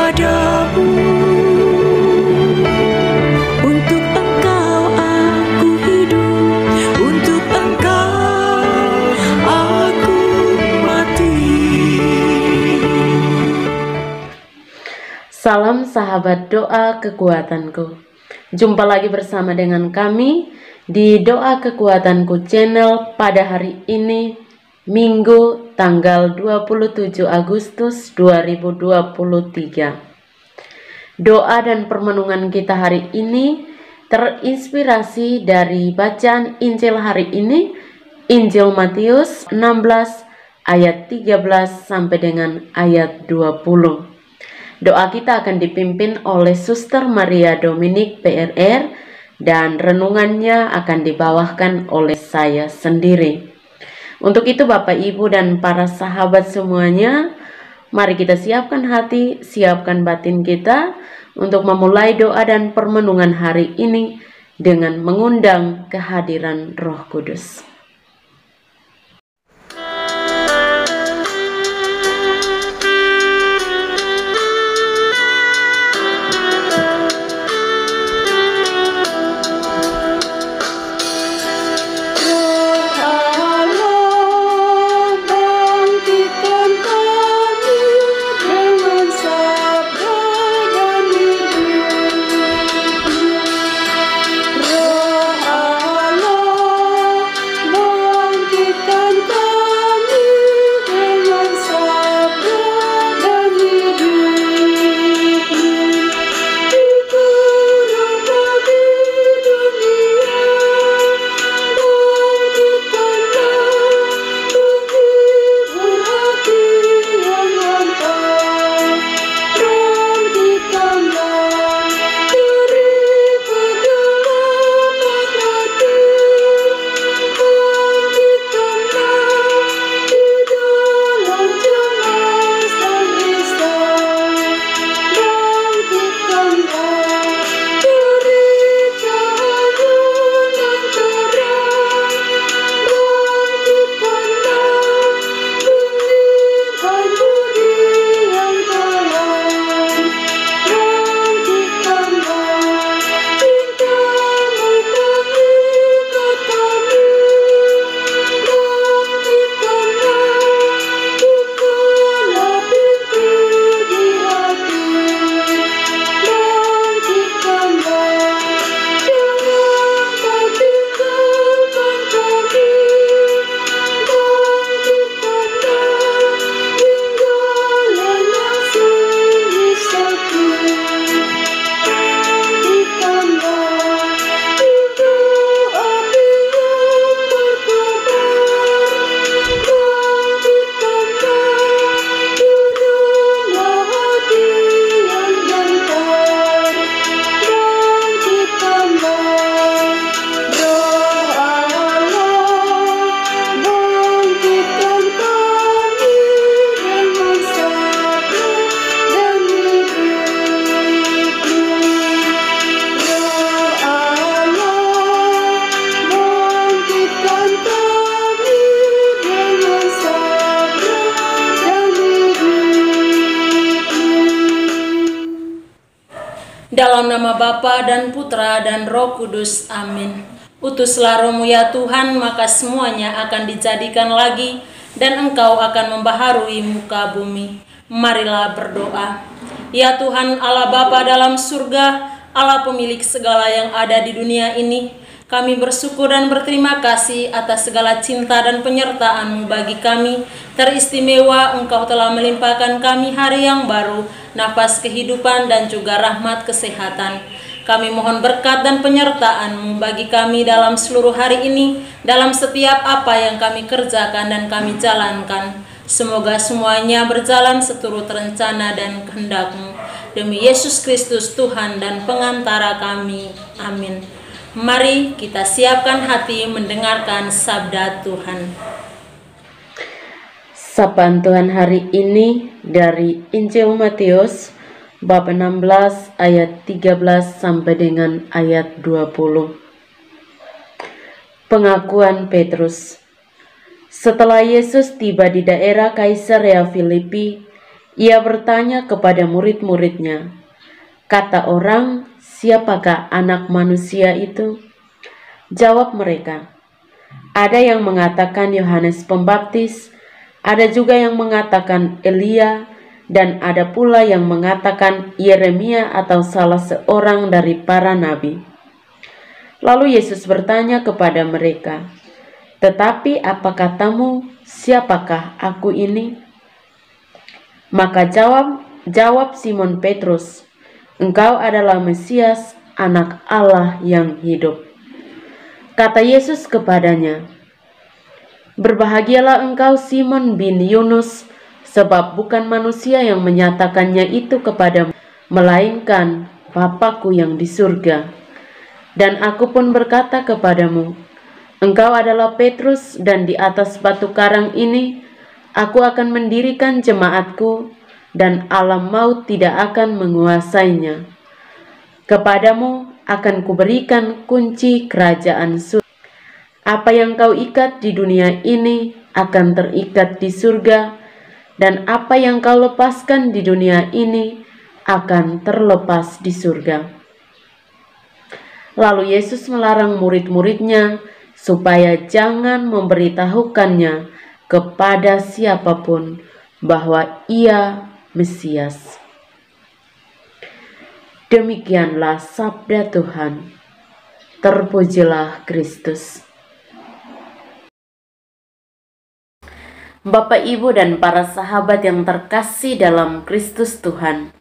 kepadamu. Untuk Engkau aku hidup, untuk Engkau aku mati. Salam sahabat doa kekuatanku. Jumpa lagi bersama dengan kami di Doa Kekuatanku channel pada hari ini, Minggu tanggal 27 Agustus 2023. Doa dan permenungan kita hari ini terinspirasi dari bacaan Injil hari ini, Injil Matius 16 ayat 13 sampai dengan ayat 20. Doa kita akan dipimpin oleh Suster Maria Dominik PRR dan renungannya akan dibawakan oleh saya sendiri. Untuk itu Bapak Ibu dan para sahabat semuanya, mari kita siapkan hati, siapkan batin kita untuk memulai doa dan permenungan hari ini dengan mengundang kehadiran Roh Kudus. Dalam nama Bapa dan Putra dan Roh Kudus, amin. Utuslah Roh-Mu ya Tuhan, maka semuanya akan dijadikan lagi, dan Engkau akan membaharui muka bumi. Marilah berdoa. Ya Tuhan Allah Bapa dalam surga, Allah pemilik segala yang ada di dunia ini, kami bersyukur dan berterima kasih atas segala cinta dan penyertaan-Mu bagi kami. Teristimewa Engkau telah melimpahkan kami hari yang baru, nafas kehidupan dan juga rahmat kesehatan. Kami mohon berkat dan penyertaan-Mu bagi kami dalam seluruh hari ini, dalam setiap apa yang kami kerjakan dan kami jalankan. Semoga semuanya berjalan seturut rencana dan kehendak-Mu. Demi Yesus Kristus Tuhan dan pengantara kami. Amin. Mari kita siapkan hati mendengarkan sabda Tuhan. Sapaan Tuhan hari ini dari Injil Matius bab 16 ayat 13 sampai dengan ayat 20. Pengakuan Petrus. Setelah Yesus tiba di daerah Kaisarea Filipi, Ia bertanya kepada murid-muridnya, "Kata orang, siapakah Anak Manusia itu?" Jawab mereka, "Ada yang mengatakan Yohanes Pembaptis, ada juga yang mengatakan Elia, dan ada pula yang mengatakan Yeremia atau salah seorang dari para nabi." Lalu Yesus bertanya kepada mereka, "Tetapi apa katamu, siapakah aku ini?" Maka jawab Simon Petrus, "Engkau adalah Mesias, Anak Allah yang hidup." Kata Yesus kepadanya, "Berbahagialah engkau Simon bin Yunus, sebab bukan manusia yang menyatakannya itu kepadamu, melainkan Bapa-Ku yang di surga. Dan aku pun berkata kepadamu, engkau adalah Petrus, dan di atas batu karang ini aku akan mendirikan jemaatku, dan alam maut tidak akan menguasainya. Kepadamu akan kuberikan kunci kerajaan surga. Apa yang kau ikat di dunia ini akan terikat di surga, dan apa yang kau lepaskan di dunia ini akan terlepas di surga." Lalu Yesus melarang murid-muridnya supaya jangan memberitahukannya kepada siapapun bahwa Ia Mesias. Demikianlah sabda Tuhan. Terpujilah Kristus. Bapak, Ibu, dan para sahabat yang terkasih dalam Kristus Tuhan,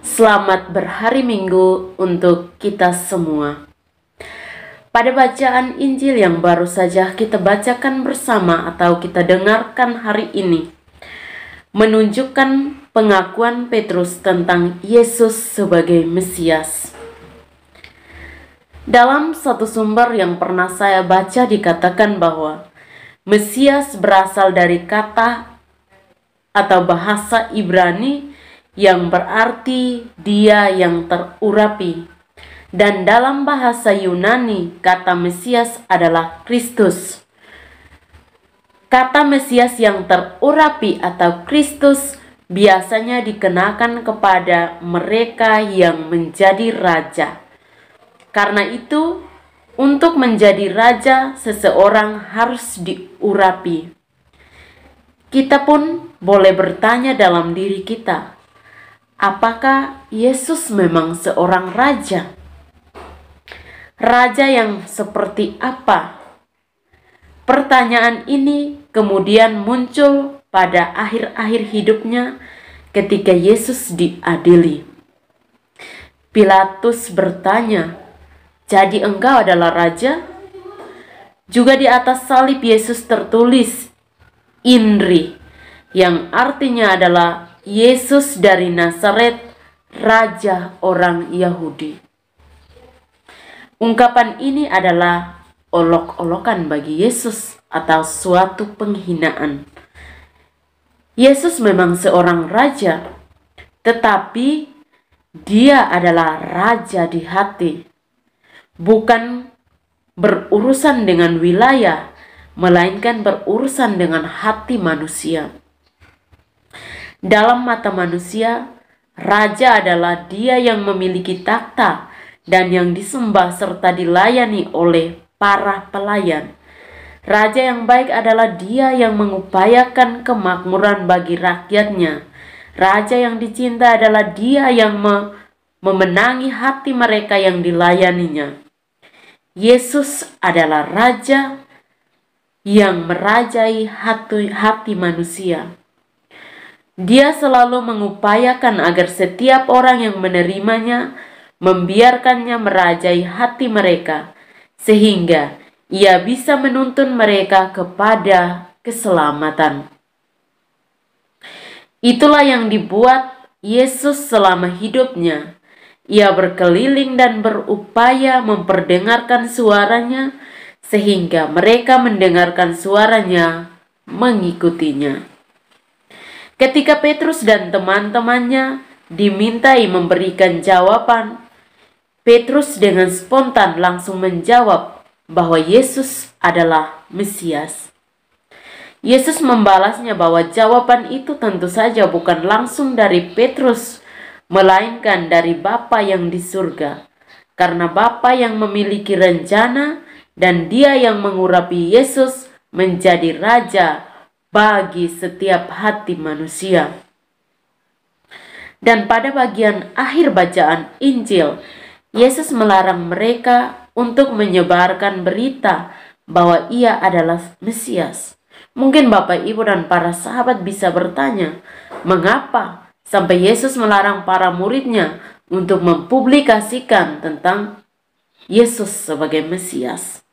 selamat berhari Minggu untuk kita semua. Pada bacaan Injil yang baru saja kita bacakan bersama atau kita dengarkan hari ini, menunjukkan pengakuan Petrus tentang Yesus sebagai Mesias. Dalam satu sumber yang pernah saya baca dikatakan bahwa Mesias berasal dari kata atau bahasa Ibrani yang berarti dia yang terurapi. Dan dalam bahasa Yunani, kata Mesias adalah Kristus. Kata Mesias yang terurapi atau Kristus biasanya dikenakan kepada mereka yang menjadi raja. Karena itu, untuk menjadi raja, seseorang harus diurapi. Kita pun boleh bertanya dalam diri kita, apakah Yesus memang seorang raja? Raja yang seperti apa? Pertanyaan ini kemudian muncul pada akhir-akhir hidupnya ketika Yesus diadili. Pilatus bertanya, "Jadi engkau adalah raja?" Juga di atas salib Yesus tertulis INRI, yang artinya adalah Yesus dari Nazaret, Raja orang Yahudi. Ungkapan ini adalah olok-olokan bagi Yesus atau suatu penghinaan. Yesus memang seorang raja, tetapi dia adalah raja di hati, bukan berurusan dengan wilayah, melainkan berurusan dengan hati manusia. Dalam mata manusia, raja adalah dia yang memiliki takhta dan yang disembah serta dilayani oleh para pelayan. Raja yang baik adalah dia yang mengupayakan kemakmuran bagi rakyatnya. Raja yang dicinta adalah dia yang memenangi hati mereka yang dilayaninya. Yesus adalah raja yang merajai hati manusia. Dia selalu mengupayakan agar setiap orang yang menerimanya membiarkannya merajai hati mereka, sehingga ia bisa menuntun mereka kepada keselamatan. Itulah yang dibuat Yesus selama hidupnya. Ia berkeliling dan berupaya memperdengarkan suaranya, sehingga mereka mendengarkan suaranya, mengikutinya. Ketika Petrus dan teman-temannya dimintai memberikan jawaban, Petrus dengan spontan langsung menjawab bahwa Yesus adalah Mesias. Yesus membalasnya bahwa jawaban itu tentu saja bukan langsung dari Petrus, melainkan dari Bapa yang di surga. Karena Bapa yang memiliki rencana dan Dia yang mengurapi Yesus menjadi Raja bagi setiap hati manusia. Dan pada bagian akhir bacaan Injil, Yesus melarang mereka untuk menyebarkan berita bahwa Ia adalah Mesias. Mungkin Bapak, Ibu, dan para sahabat bisa bertanya, mengapa sampai Yesus melarang para muridnya untuk mempublikasikan tentang Yesus sebagai Mesias?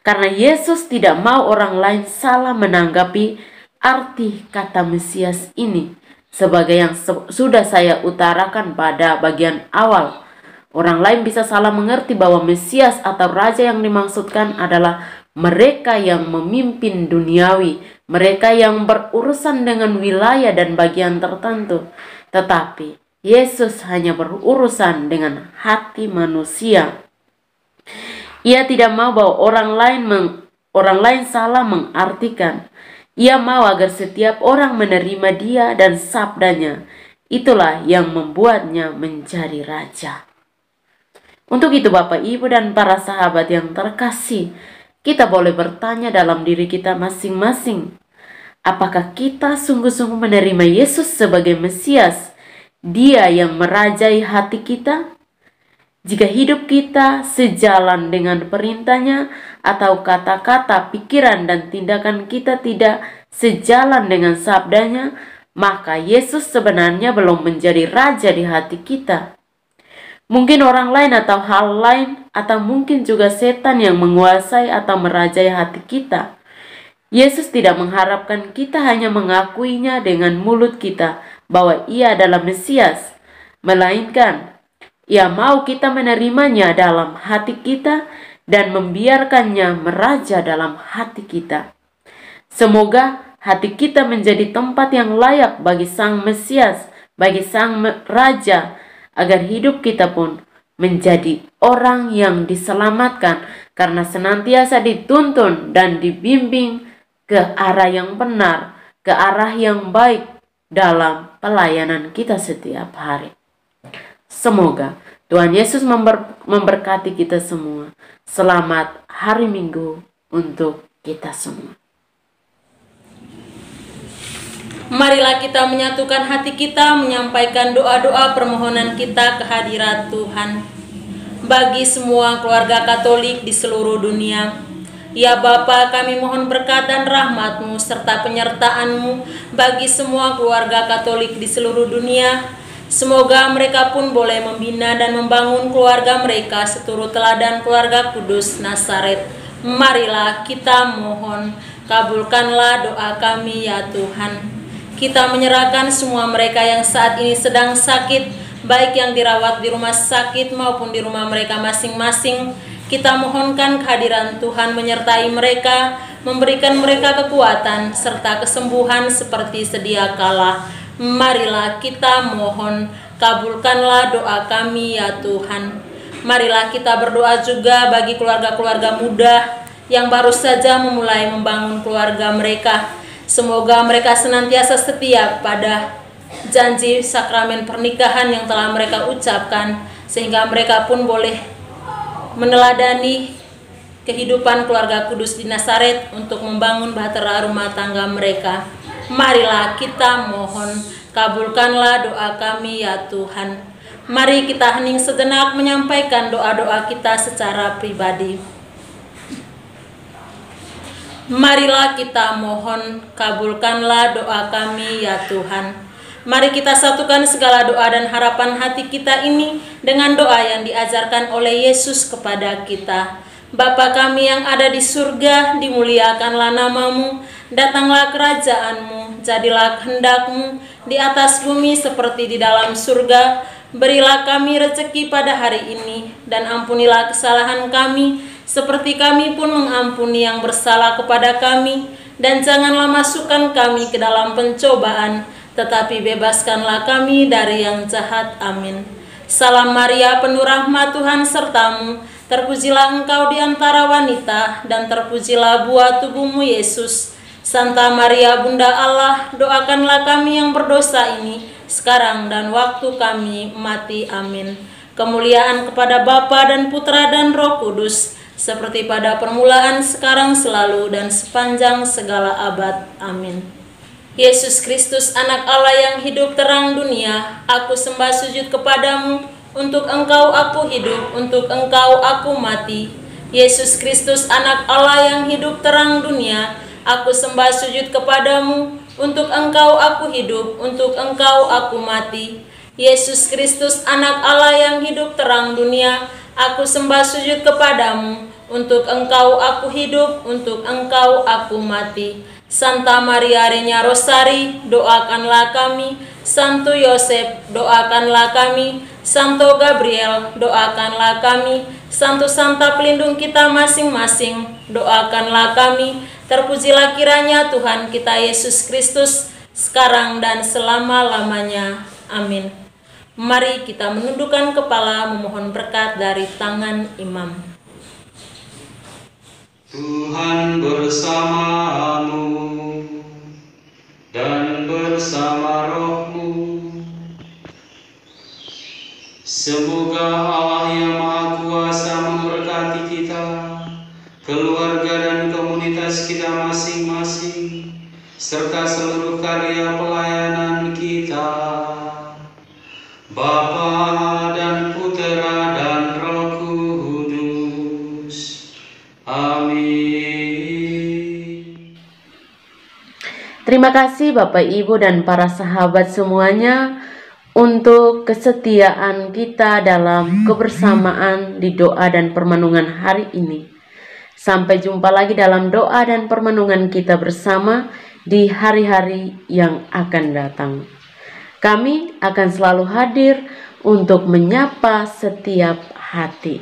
Karena Yesus tidak mau orang lain salah menanggapi arti kata Mesias ini. Sebagai yang sudah saya utarakan pada bagian awal, orang lain bisa salah mengerti bahwa Mesias atau Raja yang dimaksudkan adalah mereka yang memimpin duniawi, mereka yang berurusan dengan wilayah dan bagian tertentu. Tetapi Yesus hanya berurusan dengan hati manusia. Ia tidak mau bahwa orang lain salah mengartikan. Ia mau agar setiap orang menerima Dia dan sabdanya. Itulah yang membuatnya menjadi Raja. Untuk itu Bapak, Ibu, dan para sahabat yang terkasih, kita boleh bertanya dalam diri kita masing-masing. Apakah kita sungguh-sungguh menerima Yesus sebagai Mesias, Dia yang merajai hati kita? Jika hidup kita sejalan dengan perintahnya, atau kata-kata, pikiran, dan tindakan kita tidak sejalan dengan sabdanya, maka Yesus sebenarnya belum menjadi Raja di hati kita. Mungkin orang lain atau hal lain, atau mungkin juga setan yang menguasai atau merajai hati kita. Yesus tidak mengharapkan kita hanya mengakuinya dengan mulut kita bahwa Ia adalah Mesias, melainkan Ia mau kita menerimanya dalam hati kita dan membiarkannya meraja dalam hati kita. Semoga hati kita menjadi tempat yang layak bagi Sang Mesias, bagi Sang Raja, agar hidup kita pun menjadi orang yang diselamatkan karena senantiasa dituntun dan dibimbing ke arah yang benar, ke arah yang baik dalam pelayanan kita setiap hari. Semoga Tuhan Yesus memberkati kita semua. Selamat hari Minggu untuk kita semua. Marilah kita menyatukan hati kita, menyampaikan doa-doa permohonan kita ke hadirat Tuhan. Bagi semua keluarga Katolik di seluruh dunia, ya Bapa, kami mohon berkat dan rahmat-Mu serta penyertaan-Mu bagi semua keluarga Katolik di seluruh dunia. Semoga mereka pun boleh membina dan membangun keluarga mereka seturut teladan keluarga kudus Nazaret. Marilah kita mohon, kabulkanlah doa kami ya Tuhan. Kita menyerahkan semua mereka yang saat ini sedang sakit, baik yang dirawat di rumah sakit maupun di rumah mereka masing-masing. Kita mohonkan kehadiran Tuhan menyertai mereka, memberikan mereka kekuatan serta kesembuhan seperti sedia kala. Marilah kita mohon, kabulkanlah doa kami ya Tuhan. Marilah kita berdoa juga bagi keluarga-keluarga muda yang baru saja memulai membangun keluarga mereka. Semoga mereka senantiasa setia pada janji sakramen pernikahan yang telah mereka ucapkan, sehingga mereka pun boleh meneladani kehidupan keluarga kudus di Nazaret untuk membangun bahtera rumah tangga mereka. Marilah kita mohon, kabulkanlah doa kami ya Tuhan. Mari kita hening sejenak menyampaikan doa-doa kita secara pribadi. Marilah kita mohon, kabulkanlah doa kami ya Tuhan. Mari kita satukan segala doa dan harapan hati kita ini dengan doa yang diajarkan oleh Yesus kepada kita. Bapa kami yang ada di surga, dimuliakanlah nama-Mu, datanglah kerajaan-Mu, jadilah kehendak-Mu di atas bumi seperti di dalam surga. Berilah kami rezeki pada hari ini, dan ampunilah kesalahan kami, seperti kami pun mengampuni yang bersalah kepada kami. Dan janganlah masukkan kami ke dalam pencobaan, tetapi bebaskanlah kami dari yang jahat. Amin. Salam Maria, penuh rahmat, Tuhan sertamu. Terpujilah engkau di antara wanita, dan terpujilah buah tubuhmu Yesus. Santa Maria Bunda Allah, doakanlah kami yang berdosa ini, sekarang dan waktu kami mati. Amin. Kemuliaan kepada Bapa dan Putra dan Roh Kudus, seperti pada permulaan, sekarang, selalu, dan sepanjang segala abad. Amin. Yesus Kristus, anak Allah yang hidup terang dunia, aku sembah sujud kepadamu, untuk Engkau aku hidup, untuk Engkau aku mati. Yesus Kristus, anak Allah yang hidup terang dunia, aku sembah sujud kepadamu, untuk Engkau aku hidup, untuk Engkau aku mati. Yesus Kristus, anak Allah yang hidup terang dunia, aku sembah sujud kepadamu, untuk Engkau aku hidup, untuk Engkau aku mati. Santa Maria Regna Rosari, doakanlah kami. Santo Yosef, doakanlah kami. Santo Gabriel, doakanlah kami. Santo Santa pelindung kita masing-masing, doakanlah kami. Terpujilah kiranya Tuhan kita Yesus Kristus, sekarang dan selama-lamanya. Amin. Mari kita menundukkan kepala memohon berkat dari tangan imam. Tuhan bersamamu dan bersama rohmu. Semoga Allah yang Maha Kuasa memberkati kita, keluarga dan komunitas kita masing-masing, serta seluruh karya pelayanan kita. Bapa dan Putera dan Roh Kudus. Amin. Terima kasih Bapak, Ibu, dan para sahabat semuanya untuk kesetiaan kita dalam kebersamaan di doa dan permenungan hari ini. Sampai jumpa lagi dalam doa dan permenungan kita bersama di hari-hari yang akan datang. Kami akan selalu hadir untuk menyapa setiap hati.